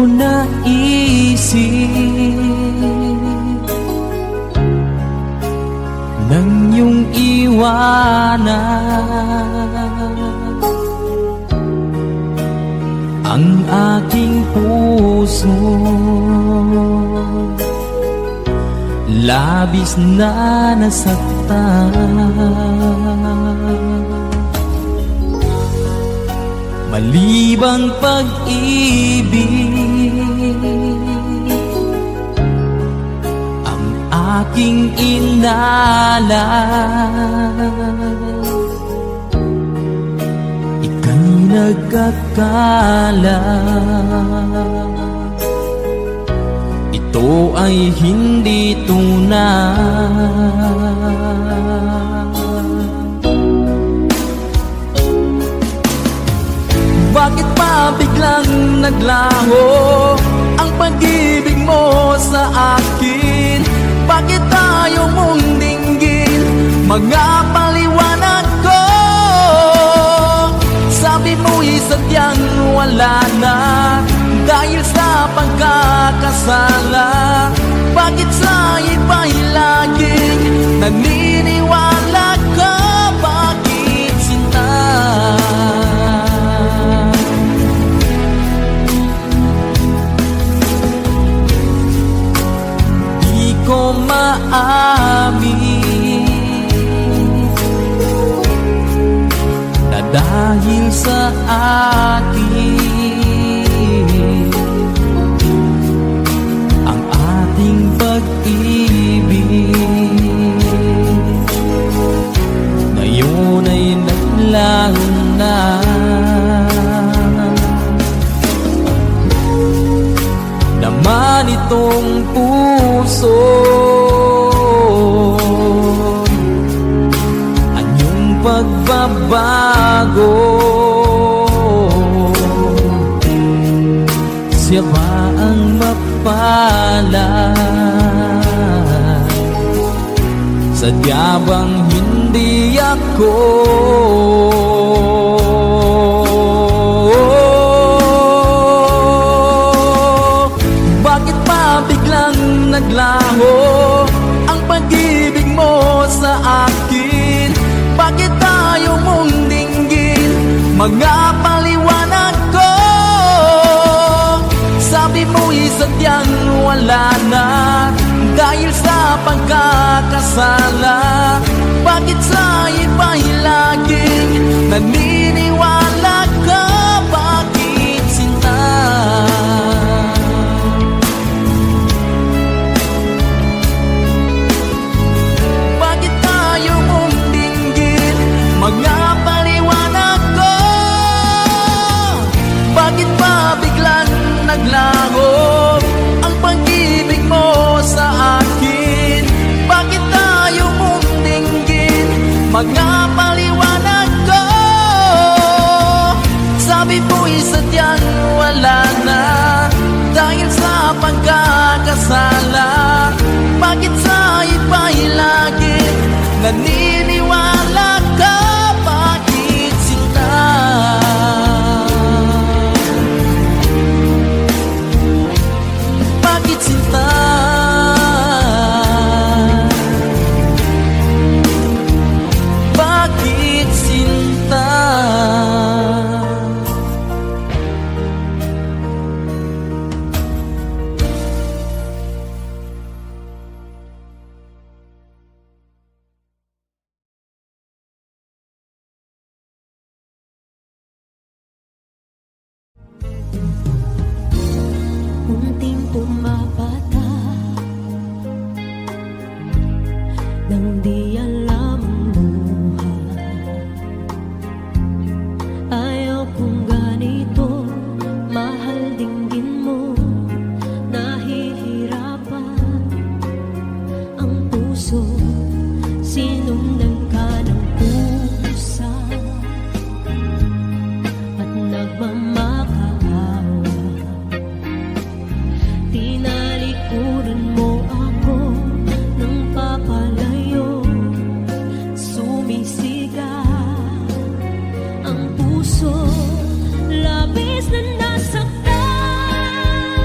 naisip nang iyong iwanan ang aking puso. Labis na nasaktan, malibang pag-ibig ang aking inalan. Ika'y nagkakala ito ay hindi tunay. Bakit pa biglang naglaho ang pag-ibig mo sa akin? Bakit tayo mong dinggin mga paliwanag ko? Sabi mo'y sadyang wala na dahil sa pagkakasala. Bakit sa iba'y laging naniniwala ka? Bakit sinta? Di ko maamin na dahil sa akin ngayon ay naglaho na. Naman itong puso anyong pagbabago. Siya ba ang mapalad? Sadya bang hindi ako? Bakit pa biglang naglaho ang pag-ibig mo sa akin? Bakit tayo mong dinggin mga paliwanag ko? Sabi mo'y sadyang wala na dahil sa pagkakasala. Bakit sa iba'y laging naniniwala ka? Bakit sinta? Bakit tayo mong dinggin mga paliwanag ko? Bakit pa biglang naglaho ang pag-ibig mo sa akin? Bakit tayo mong dinggin mga paliwanag ko? Sabi mo'y sadyang wala na dahil sa pagkakasala. Bakit sa iba'y laging naniniwala ka? Bakit sinta? Bakit sinta? Bakit sinta? Unting pumapata nang di alam ang buhay. Ayaw kong ganito, mahal dinggin mo. Nahihirapan ang puso, sinundan ka ng pusa at nagmamakaawa. Tinalikuran mo ako ng papalayo, sumisigaw ang puso, labis na nasaktan.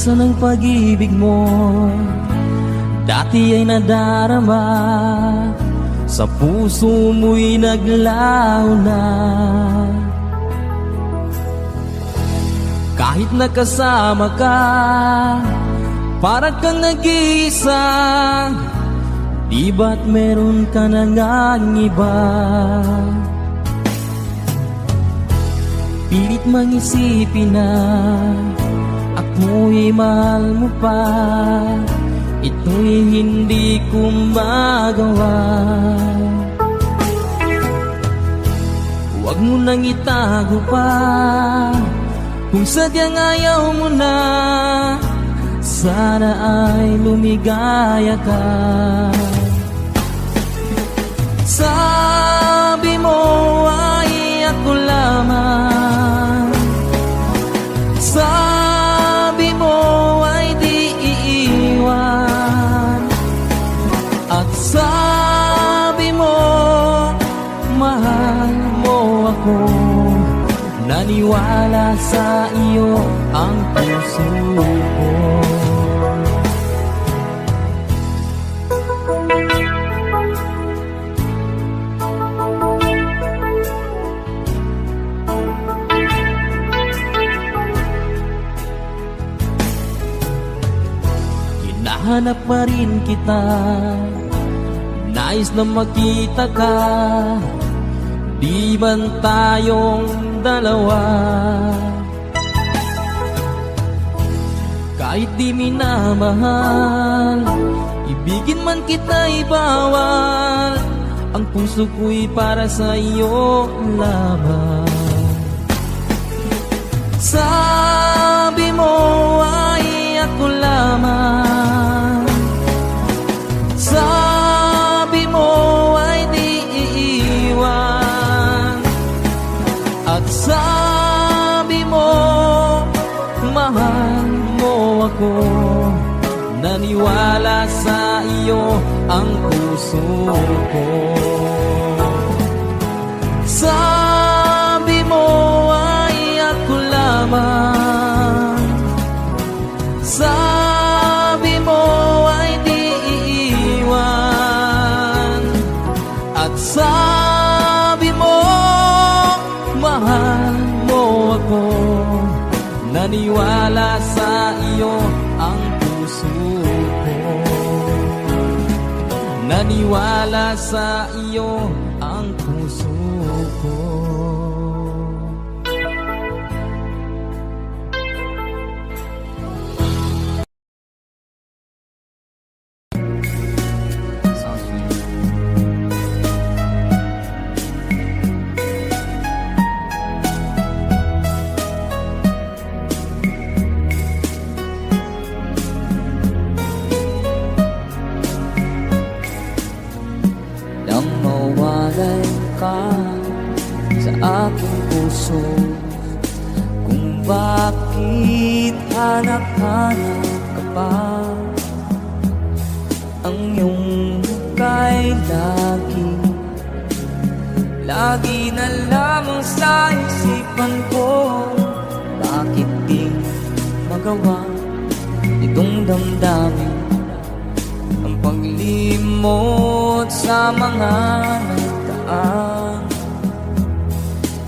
Asan ang pag-ibig mo? Dati ay nadarama, sa puso mo'y naglaho na. Kahit nakasama ka, parang kang nag-iisa. Di ba't meron ka na ngang iba? Pilit mangisipin na ako'y mahal mo pa. Ito'y hindi ko magawa. Huwag mo nang itago pa kung sadyang ayaw mo na. Sana ay lumigaya ka. Sabi mo ay ako lamang, sabi mo ay di iiwan, at sabi mo mahal mo ako. Naniwala sa iyo ang puso ko. Hinahanap pa rin kita, nais na makita ka. Di man tayong dalawa, kahit di minamahal, ibigin man kita'y bawal. Ang puso ko'y para sa iyo lamang. Sabi mo ay ako lamang, sabi mo ay di iiwan, at sabi mo mahal mo ako. Naniwala sa iyo ang puso ko. Sabi mo ay ako lamang, sabi mo ay di iiwan, at sabi mo mahal mo ako. Naniwala sa iyo ang puso ko. Naniwala sa iyo ang puso ko. Nang mawalay ka sa aking puso, kung bakit hanap-hanap ka pa. Ang iyong muka'y lagi na lamang sa isipan ko. Bakit di magawa itong damdamin ang paglimot sa mga nagdaan?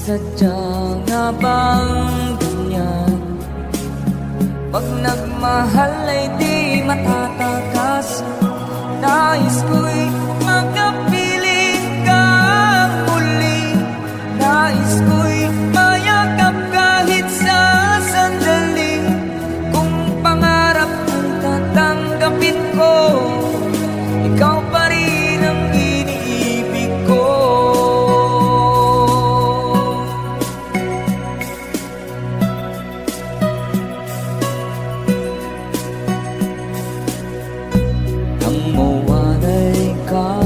Sadya nga bang ganyan? Pag nagmahal ay di matatakasan. Nais ko'y magkapiling ka muli. Nais ko'y mayakap kahit sa sandali. Kung pangarap kong tatanggapin ko, ikaw pa rin ang iniibig ko. Nang mawalay ka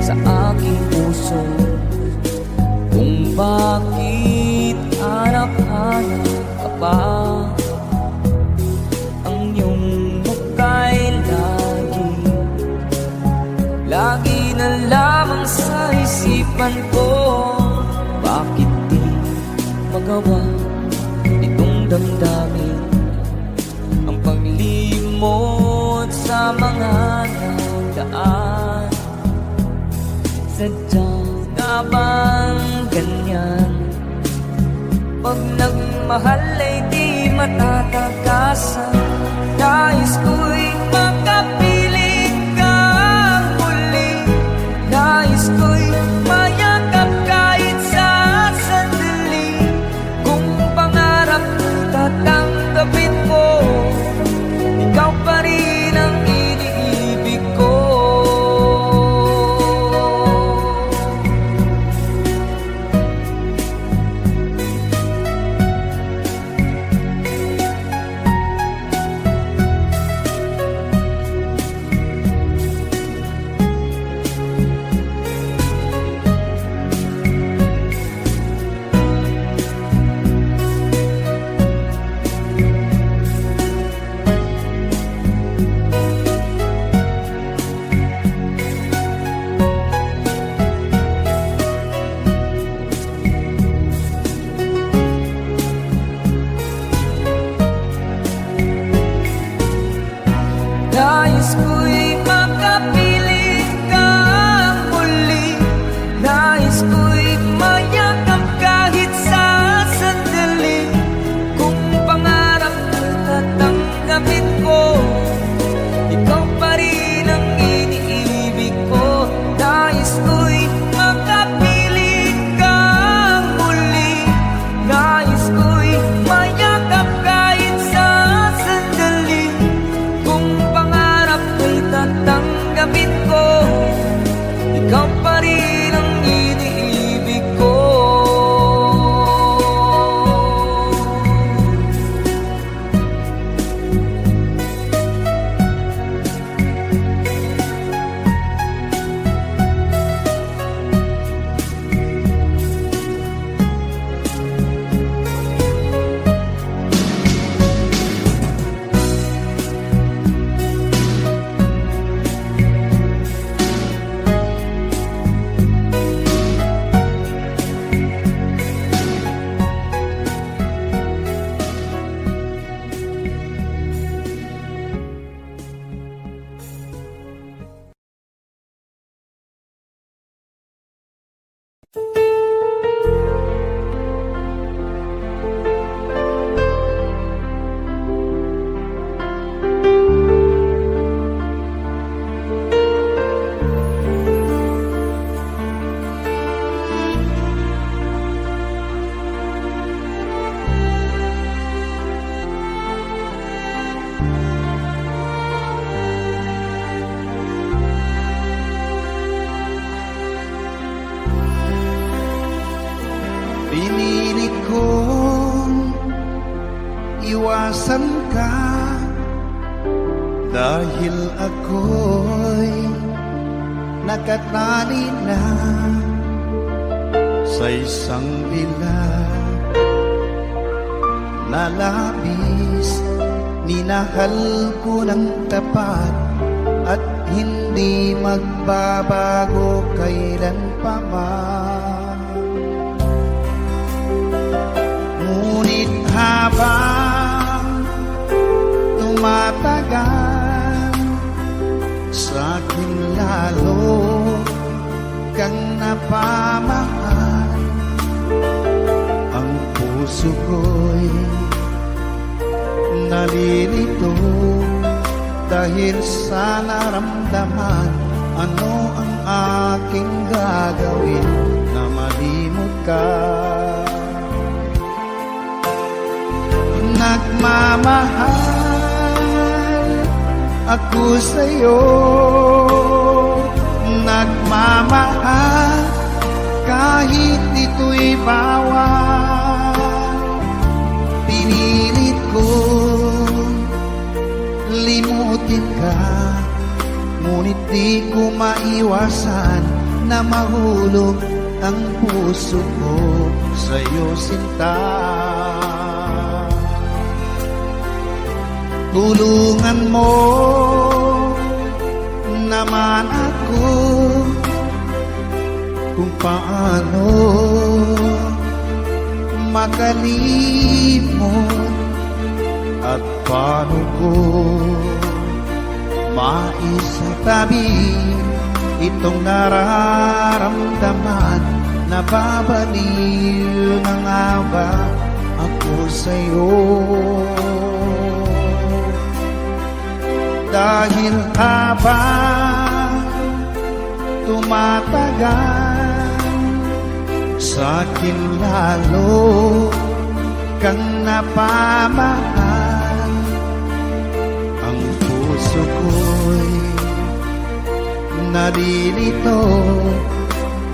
sa aking puso, kung bakit hanap-hanap ka pa. Ang iyong muka'y lagi na lamang sa isipan ko. Bakit di magawa itong damdamin lumot sa mga nagdaan. Sadyang nga bang ganyan? Pag nagmahal ay di matatagasan. Nais ko'y makapiling kang muli. Nais ko'y mayakap kahit sa sandali. Kung pangarap tatanggapin mo, ikaw pa rin ang iniibig ko. Nais ko'y makapiling kang muli. Nais ko'y mayakap kahit sa sandali. Kung pangarap tatanggapin ko, ikaw pa rin ang iniibig ko. Nais ko'y makapiling kang muli. Nais ko'y mayakap kahit sa sandali. Kung pangarap ko'y tatanggapin ko, ikaw pa rin ang iniibig ko. Pinilit kong iwasan ka dahil ako'y nakatali na sa isang dilag na labis. Minahal ko ng tapat at hindi magbabago kailan pa man. Ngunit habang tumatagal, sa'kin lalo kang napamahal. Ang puso ko'y nalilito dahil sa naramdaman. Ano ang aking gagawin na malimot ka? Nagmamahal ako sa'yo, nagmamahal kahit ito'y bawal. Pinilit ko limutin ka, ngunit di ko maiwasan na mahulog ang puso ko sa'yo, sinta. Tulungan mo naman ako kung paano makalimot at paano ko maisatabi itong nararamdaman. Nababaliw na nga ba ako sa'yo? Dahil habang tumatagal, sa'kin lalo kang napamahal. Ang puso ko'y nalilito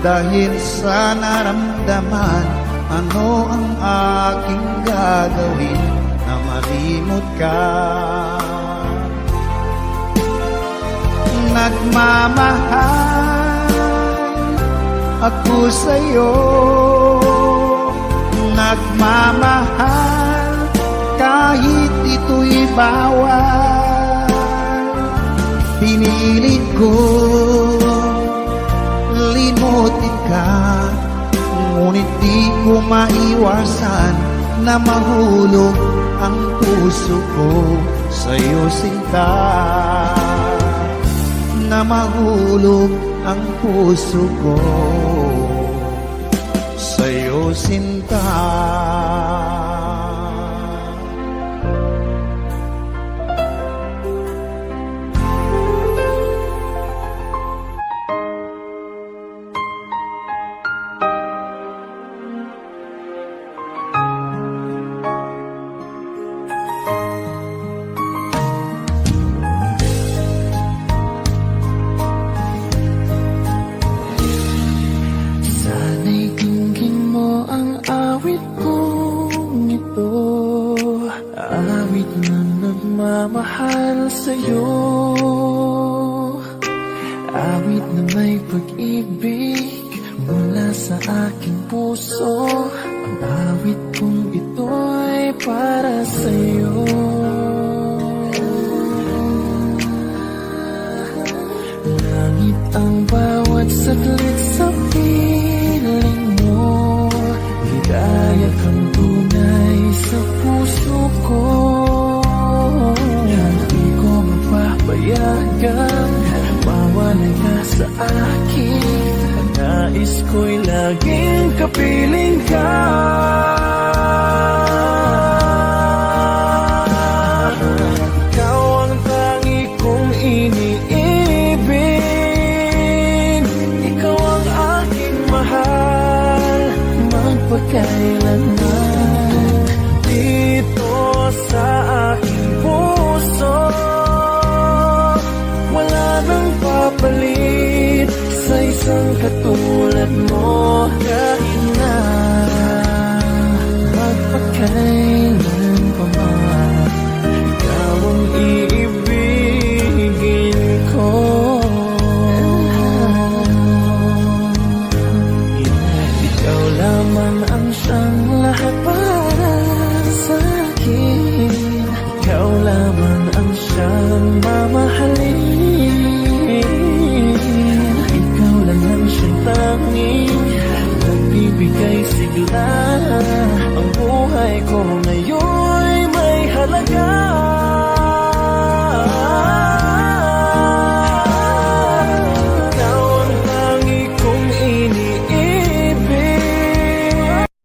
dahil sa naramdaman. Ano ang aking gagawin na malimot ka? Nagmamahal ako sa'yo, nagmamahal kahit ito'y bawal. Pinilit ko limutin ka, ngunit di ko maiwasan na mahulog ang puso ko sa'yo, sinta. Na mahulog ang puso ko sa'yo, sinta. Sana'y dinggin mo ang awit kong ito, awit na nagmamahal sa'yo, awit na may pag-ibig mula sa aking puso. Ang awit kong ito'y para sa'yo. Langit ang bawat saglit sa piling mo, hidaya kang tunay sa puso ko. Hindi ko mapapayagan mawala ka sa akin. Nais ko'y laging kapiling ka. Ikaw ang tangi kong iniibig, ikaw ang aking mahal magpakailanman. Dito sa aking puso wala nang papalit sa isang katulad mo. Kahit na magpakailanman.